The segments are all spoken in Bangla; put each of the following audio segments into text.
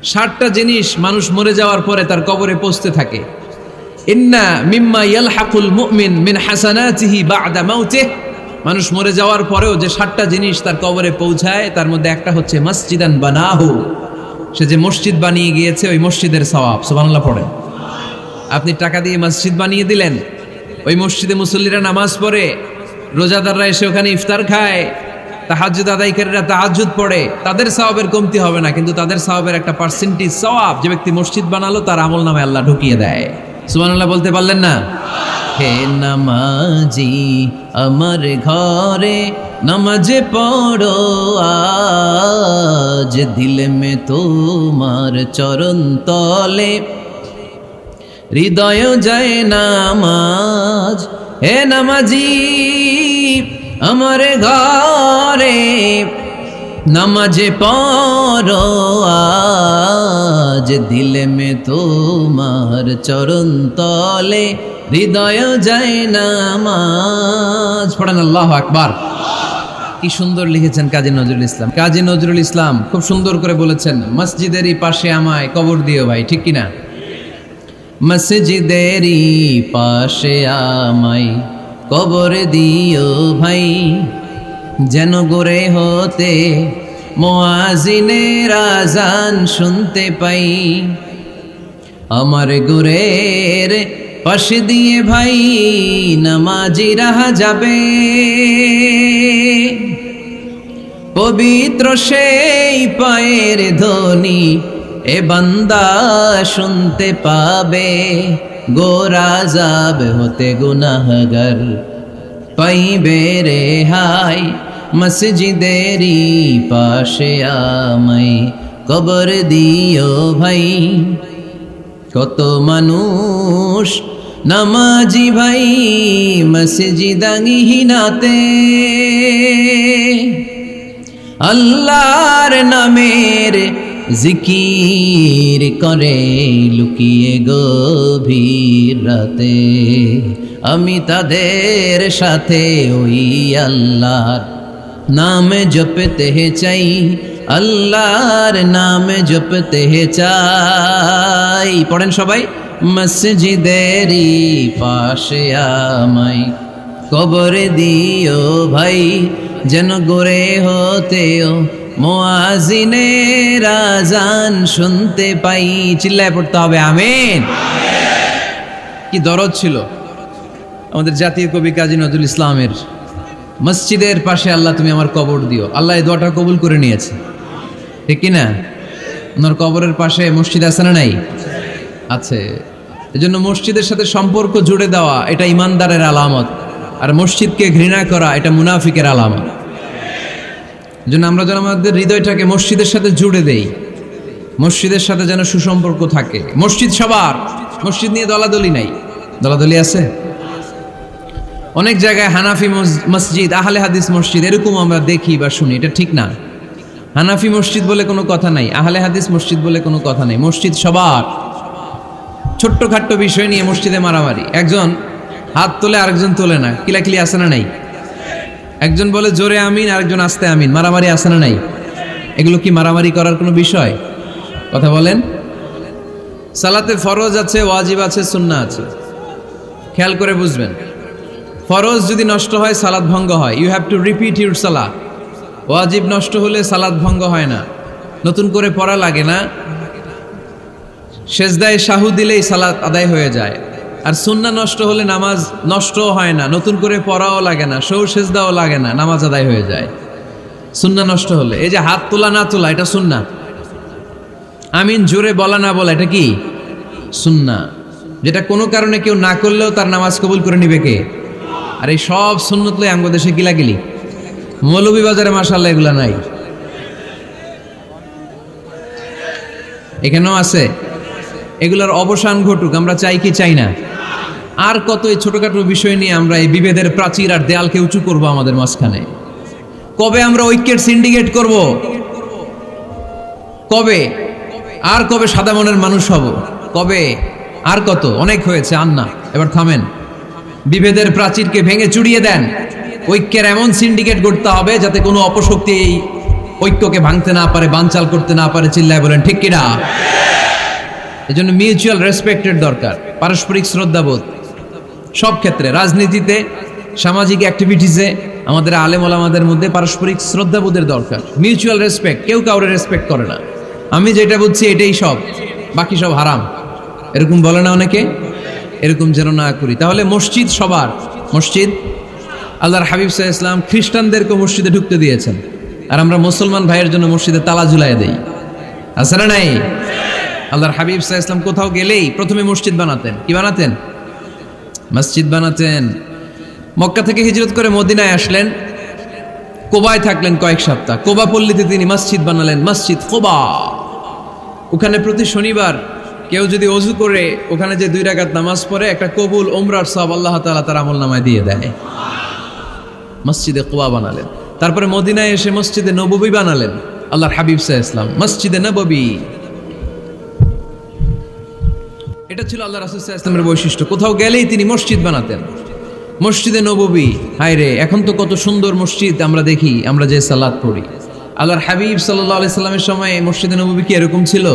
60টা জিনিস মানুষ মরে যাওয়ার পরে তার কবরে পৌঁছতে থাকে। ইন্না মিম্মা ইয়ালহাকুল মুমিন মিন হাসানাতিহি বা'দা মাউতিহি, মানুষ মরে যাওয়ার পরেও যে 60টা জিনিস তার কবরে পৌঁছায় তার মধ্যে একটা হচ্ছে মসজিদান বানাহু, সে যে মসজিদ বানিয়ে গিয়েছে ওই মসজিদের সওয়াব। সুবহানাল্লাহ পড়েন। আপনি টাকা দিয়ে মসজিদ বানিয়ে দিলেন, ওই মসজিদে মুসল্লিরা নামাজ পড়ে, রোজাদাররা এসে ওখানে ইফতার খায়, তাহাজ্জুদ আদায়কারীরা তাহাজ্জুদ পড়ে, তাদের সওয়াবের কমতি হবে না, কিন্তু তাদের সওয়াবের একটা পার্সেন্টেজ সওয়াব যে ব্যক্তি মসজিদ বানালো তার আমল নামে আল্লাহ ঢুকিয়ে দেয়। সুবহানাল্লাহ বলতে পারলেন না? হে নামাজি আমার ঘরে নামাজে পড়ো আজ, দিলে মে তোমার চরণ তলে হৃদয় যায় নামাজ। হে নামাজি আমার ঘরে নামাজে পড়ো আজ, দিলে মে তোমার চরণ তলে হৃদয় যায় নামাজ। পড়েন আল্লাহু আকবার। কি সুন্দর লিখেছেন কাজী নজরুল ইসলাম। কাজী নজরুল ইসলাম খুব সুন্দর করে বলেছেন, মসজিদেরই পাশে আমায় কবর দিও ভাই, ঠিক কিনা? মসজিদেরই পাশে আমায় কবর দিও ভাই, যেন গোরে হতে মুয়াজ্জিনের আযান শুনতে পাই। আমার গোরের পাশে দিয়ে ভাই নামাজিরা যাবে, পবিত্র সেই পায়ের ধ্বনি এ বান্দা শুনতে পাবে। গোরা যাব হতে গুনাহগার পাইবে রেহাই, মসজিদেরই পাশে আমায় কবর দিও ভাই। কত মানুষ নামাজি ভাই মসজিদাঙ্গিহীনাতে, আল্লাহর নামের জিকির করে লুকিয়ে গভীর রাতে। আমি তাদের সাথে ওই আল্লাহর নাম জপতে চাই, আল্লাহর নাম জপতে চাই। পড়েন সবাই, মসজিদেরই পাশে আমায় কবর দিও ভাই, যেন গোরে হতেও মুয়াজ্জিনের আযান শুনতে পাই। চিল্লায় পড়তে হবে আমিন। কি দরদ ছিল আমাদের জাতীয় কবি কাজী নজরুল ইসলামের, মসজিদের পাশে আল্লাহ তুমি আমার কবর দিও। আল্লাহ এই দোয়াটা কবুল করে নিয়েছে, ঠিক কিনা? ওনার কবরের পাশে মসজিদ আছে না নাই? আছে। এজন্য মসজিদের সাথে সম্পর্ক জুড়ে দেওয়া এটা ইমানদারের আলামত, আর মসজিদকে ঘৃণা করা এটা মুনাফিকের আলামত। এজন্য আমরা যেন আমাদের হৃদয়টাকে মসজিদের সাথে জুড়ে দেই, মসজিদের সাথে যেন সুসম্পর্ক থাকে। মসজিদ সবার, মসজিদ নিয়ে দলাদলি নাই। দলাদলি আছে অনেক জায়গায়, হানাফি মসজিদ, আহলে হাদিস মসজিদ এরকম আমরা দেখি বা শুনি, এটা ঠিক না। হানাফি মসজিদ বলে কোনো কথা নাই, আহলে হাদিস মসজিদ বলে কোনো কথা নাই। মসজিদ সবার। ছোট্ট খাট্ট বিষয় নিয়ে মসজিদে মারামারি, একজন হাত তোলে আরেকজন তোলে না, কিলাকিলি আছে না নাই? একজন বলে জোরে আমিন, আরেকজন আস্তে আমিন, মারামারি আছে না নাই? এগুলো কি মারামারি করার কোনো বিষয়? কথা বলেন। সালাতে ফরজ আছে, ওয়াজিব আছে, সুন্নাহ আছে। খেয়াল করে বুঝবেন, ফরজ যদি নষ্ট হয় সালাত ভঙ্গ হয়, you have to repeat your সালাত। ওয়াজিব নষ্ট হলে সালাত ভঙ্গ হয় না, নতুন করে পড়া লাগে না, সেজদায় সাহু দিলেই সালাত আদায় হয়ে যায়। আর সুন্নাহ নষ্ট হলে নামাজ নষ্টও হয় না, নতুন করে পড়াও লাগে না, সৌ সেজদাও লাগে না, নামাজ আদায় হয়ে যায় সুন্নাহ নষ্ট হলে। এই যে হাত তোলা না তোলা এটা সুন্নাহ, আমিন জোরে বলা না বলা এটা কি সুন্নাহ, যেটা কোনো কারণে কেউ না করলেও তার নামাজ কবুল করে নিবে কে? আর এই সব সুন্নত লই আমগো দেশে গিলাগিলি। মৌলভীবাজারে মাশাআল্লাহ এগুলা নাই, এখানেও আছে। এগুলার অবসান ঘটুক, আমরা চাই কি চাই না? আর কত এই ছোটখাটো বিষয় নিয়ে আমরা এই বিভেদের প্রাচীর আর দেয়ালকে উঁচু করব আমাদের মাঝখানে? কবে আমরা ঐক্যের সিন্ডিকেট করব? কবে? আর কবে সাদা মনের মানুষ হব? কবে? আর কত? অনেক হয়েছে, আর না, এবার থামেন। বিভেদের প্রাচীরকে ভেঙে চুড়িয়ে দেন, ঐক্যের এমন সিন্ডিকেট গড়তে হবে যাতে কোনো অপশক্তি এই ঐক্যকে ভাঙতে না পারে, বানচাল করতে না পারে, চিল্লায় বলেন ঠিক কিনা? এজন্য মিউচুয়াল রেসপেক্টের দরকার, পারস্পরিক শ্রদ্ধাবোধ সব ক্ষেত্রে, রাজনীতিতে, সামাজিক অ্যাক্টিভিটিসে আমাদের আলেম ওলামাদের মধ্যে পারস্পরিক শ্রদ্ধাবোধের দরকার, মিউচুয়াল রেসপেক্ট। কেউ কাউরে রেসপেক্ট করে না, আমি যেটা বুঝছি এটাই সব, বাকি সব হারাম, এরকম বলে না অনেকে? এরকম যেন না করি। তাহলে মসজিদ সবার, মসজিদ আল্লাহর হাবিব সাল্লাল্লাহু আলাইহি ওয়াসাল্লাম খ্রিস্টানদেরকে মসজিদে ঢুকতে দিয়েছেন, আর আমরা মুসলমান ভাইয়ের জন্য মসজিদে তালা ঝুলাই দেই, আছে না নাই? আল্লাহর হাবিব সাল্লাল্লাহু আলাইহি ওয়াসাল্লাম কোথাও গেলেই প্রথমে মসজিদ বানাতেন। কি বানাতেন? মসজিদ বানাতেন। মক্কা থেকে হিজরত করে মদিনায় আসলেন, কোবায় থাকলেন কয়েক সপ্তাহ, কোবা পল্লীতে তিনি মসজিদ বানালেন, মসজিদ কোবা। ওখানে প্রতি শনিবার কেউ যদি অজু করে ওখানে যে 2 রাকাত নামাজ পড়ে, একটা কবুল ওমরার সওয়াব আল্লাহ তাআলা তার আমলনামায় দিয়ে দেয়। মসজিদে কোবা বানালেন। তারপরে মদিনায় এসে মসজিদে নববী বানালেন আল্লাহর হাবিব সাল্লাল্লাহু আলাইহি ওয়াসাল্লাম, মসজিদে নববী। এটা ছিল আল্লাহ রাসূল সাল্লাল্লাহু আলাইহি ওয়াসাল্লামের বৈশিষ্ট্য, কোথাও গেলেই তিনি মসজিদ বানাতেন। মসজিদে নববী, হায় রে, এখন তো কত সুন্দর মসজিদ আমরা দেখি, আমরা যে সালাত পড়ি। আল্লাহর হাবিব সাল্লাল্লাহু আলাইহি সাল্লামের সময় মসজিদে নববী কি এরকম ছিল?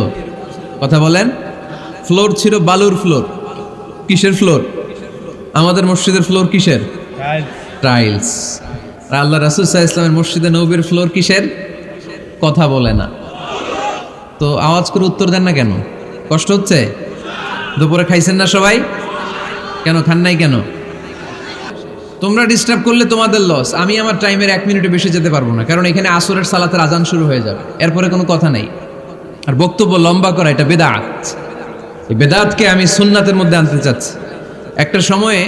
কথা বলেন। ফ্লোর ছিল বালুর ফ্লোর। কিসের ফ্লোর? আমাদের মসজিদের ফ্লোর কিসের? টাইলস। আর আল্লাহ রাসূল সাল্লাল্লাহু আলাইহি ওয়াসাল্লামের মসজিদে নববীর ফ্লোর কিসের? কথা বলে না তো আওয়াজ করে উত্তর দেন না কেন? কষ্ট হচ্ছে? দুপুরে খাইছেন না সবাই? কেন খান নাই কেন? তোমরা ডিস্টার্ব করলে তোমাদের লস। আমি আমার টাইমের 1 মিনিটে বেশি যেতে পারবো না, কারণ এখানে আসরের সালাতের আজান শুরু হয়ে যাবে, এরপরে কোনো কথা নেই। আর বক্তব্য লম্বা করা এটা বেদাত। এই বেদাতকে আমি সুন্নাতের মধ্যে আনতে চাচ্ছি। একটা সময়ে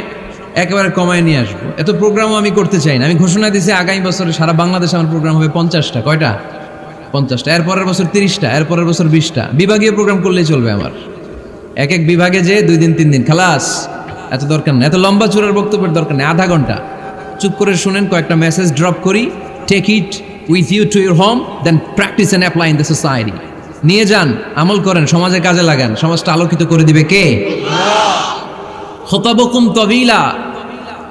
একেবারে কমায় নিয়ে আসবো। এত প্রোগ্রামও আমি করতে চাই না। আমি ঘোষণা দিয়েছি আগামী বছরে সারা বাংলাদেশে আমার প্রোগ্রাম হবে 50টা। কয়টা? 50টা। এরপরের বছর 30টা, এরপরের বছর 20টা। বিভাগীয় প্রোগ্রাম করলেই চলবে আমার। এক এক বিভাগে যে 2 দিন 3 দিন খালাস। এত দরকার নেই, এত লম্বা চূড়ার বক্তব্যের দরকার নেই। আধা ঘন্টা চুপ করে শুনেন, কয়েকটা মেসেজ ড্রপ করি, take it with you to your home, then practice and apply in the society. নিয়ে যান, আমল করেন, সমাজে কাজে লাগান। সমাজটা আলোকিত করে দিবে কে? খুতাবুকুম তাবিলা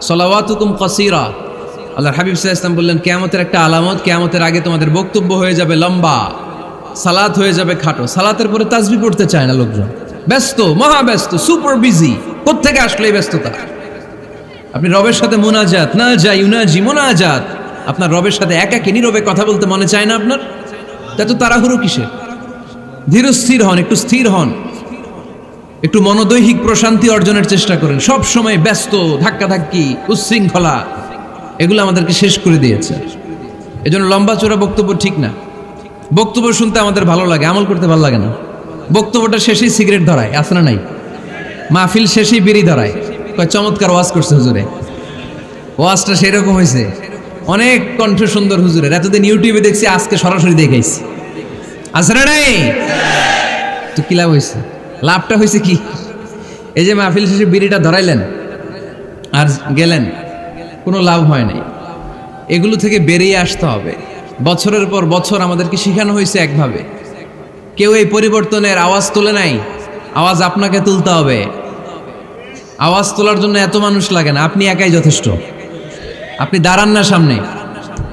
সালাওয়াতুকুম কাসীরা। আল্লাহর হাবিব সাল্লাল্লাহু আলাইহি ওয়াসাল্লাম বললেন, কিয়ামতের একটা আলামত, কিয়ামতের আগে তোমাদের বক্তব্য হয়ে যাবে লম্বা, সালাত হয়ে যাবে খাটো। সালাতের পরে তাসবিহ পড়তে চায় না লোকজন, ব্যস্ত, মহাব্যস্ত, সুপার বিজি। কোত্থেকে আসলে এই ব্যস্ততা? আপনি রবের সাথে মুনাজাত, না যাই ইউনাজি মুনাজাত, আপনার রবের সাথে একাকী নীরবে কথা বলতে মনে চায় না আপনার? এত তাড়াহুড়ো কিসের? ধীর স্থির হন, একটু স্থির হন, একটু মনোদৈহিক প্রশান্তি অর্জনের চেষ্টা করেন। সব সময় ব্যস্ত, ধাক্কাধাক্কি, উচ্ছৃঙ্খলা, এগুলো আমাদেরকে শেষ করে দিয়েছে। এজন্য লম্বা চোরা বক্তব্য ঠিক না। বক্তব্য শুনতে আমাদের ভালো লাগে, আমল করতে ভালো লাগে না। বক্তব্যটা শেষেই সিগারেট ধরায়, আছে না নাই? মাহফিল শেষেই বিড়ি ধরায়, কয় চমৎকার ওয়াজ করছে হুজুরে। ওয়াজটা সেরকম হয়েছে, অনেক কণ্ঠ সুন্দর হুজুরের। এতদিন ইউটিউবে দেখছি, আজকে সরাসরি দেখাইছি, আছে না নাই? তো কি লাভ হয়েছে? লাভটা হয়েছে কি? এই যে মাহফিল শেষে বিড়িটা ধরাইলেন আর গেলেন, কোনো লাভ হয় নাই। এগুলো থেকে বেরিয়ে আসতে হবে। বছরের পর বছর আমাদেরকে শেখানো হয়েছে একভাবে, কেউ এই পরিবর্তনের আওয়াজ তোলে নাই। আওয়াজ আপনাকে তুলতে হবে। আওয়াজ তোলার জন্য এত মানুষ লাগে না, আপনি একাই যথেষ্ট। আপনি দাঁড়ান না সামনে,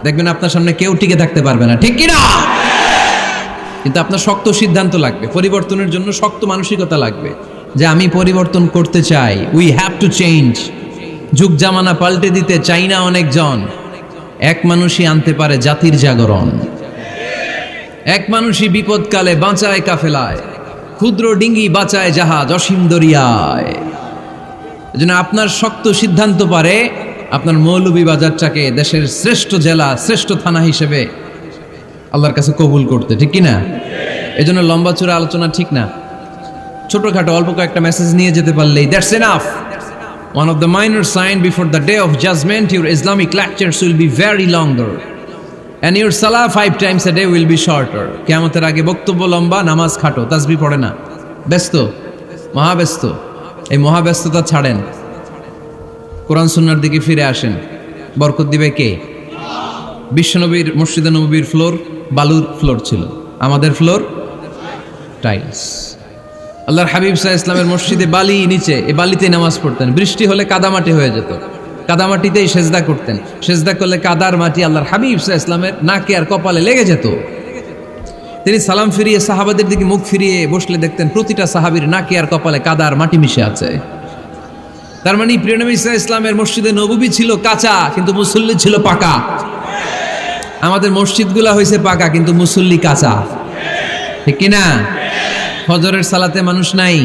দেখবেন আপনার সামনে কেউ টিকে থাকতে পারবে না, ঠিক কিনা? কিন্তু আপনার শক্ত সিদ্ধান্ত লাগবে, পরিবর্তনের জন্য শক্ত মানসিকতা লাগবে, যে আমি পরিবর্তন করতে চাই। We have to change. যুগ জামানা পাল্টে দিতে চাই না অনেকজন। এক মানুষই আনতে পারে জাতির জাগরণ। এক মানুষই বিপদকালে বাঁচায় কাফেলায়, ক্ষুদ্র ডিঙ্গি বাঁচায় জাহাজ অসীম দরিয়ায়। এজন্য আপনার শক্ত সিদ্ধান্ত পারে আপনার মৌলভীবাজারটাকে দেশের শ্রেষ্ঠ জেলা, শ্রেষ্ঠ থানা হিসেবে আল্লাহর কাছে কবুল করতে, ঠিক কিনা? এজন্য লম্বা চূড়া আলোচনা ঠিক না। ছোটখাটো অল্প কয়েকটা মেসেজ নিয়ে যেতে পারলেই that's enough. One of the minor signs before the day of judgment, your Islamic lectures will be very longer and your salah 5 times a day will be shorter. কিয়ামতের আগে বক্তব্য লম্বা, নামাজ খাটো, তাসবিহ পড়ে না, ব্যস্ত, মহাব্যস্ত। এই মহাব্যস্ততা ছাড়েন, কোরআন সুন্নাহর দিকে ফিরে আসেন। বরকত দিবে কে? বিশ্বনবীর মসজিদে নববীর ফ্লোর বালুর ফ্লোর ছিল, আমাদের ফ্লোর টাইলস। আল্লাহর হাবিব সাল্লাল্লাহু আলাইহি ওয়াসাল্লামের মসজিদে বালি নিচে, এই বালিতে নামাজ পড়তেন। বৃষ্টি হলে কাদামাটি হয়ে যেত, কাদামাটিতেই সেজদা করতেন। সেজদা করলে কাদার মাটি আল্লাহর হাবিব সাল্লাল্লাহু আলাইহি ওয়াসাল্লামের নাকে আর কপালে লেগে যেত। তিনি সালাম ফিরিয়ে সাহাবাদের দিকে মুখ ফিরিয়ে বসলে দেখতেন প্রতিটা সাহাবীর নাকে আর কপালে কাদার মাটি মিশে আছে। তার মানে প্রিয় নবী সাল্লাল্লাহু আলাইহি ওয়াসাল্লামের মসজিদে নববী ছিল কাঁচা, কিন্তু মুসল্লি ছিল পাকা। আমাদের মসজিদগুলা হয়েছে পাকা, কিন্তু মুসল্লি কাঁচা, ঠিক কিনা? ফজরের সালাতে মানুষ নাই।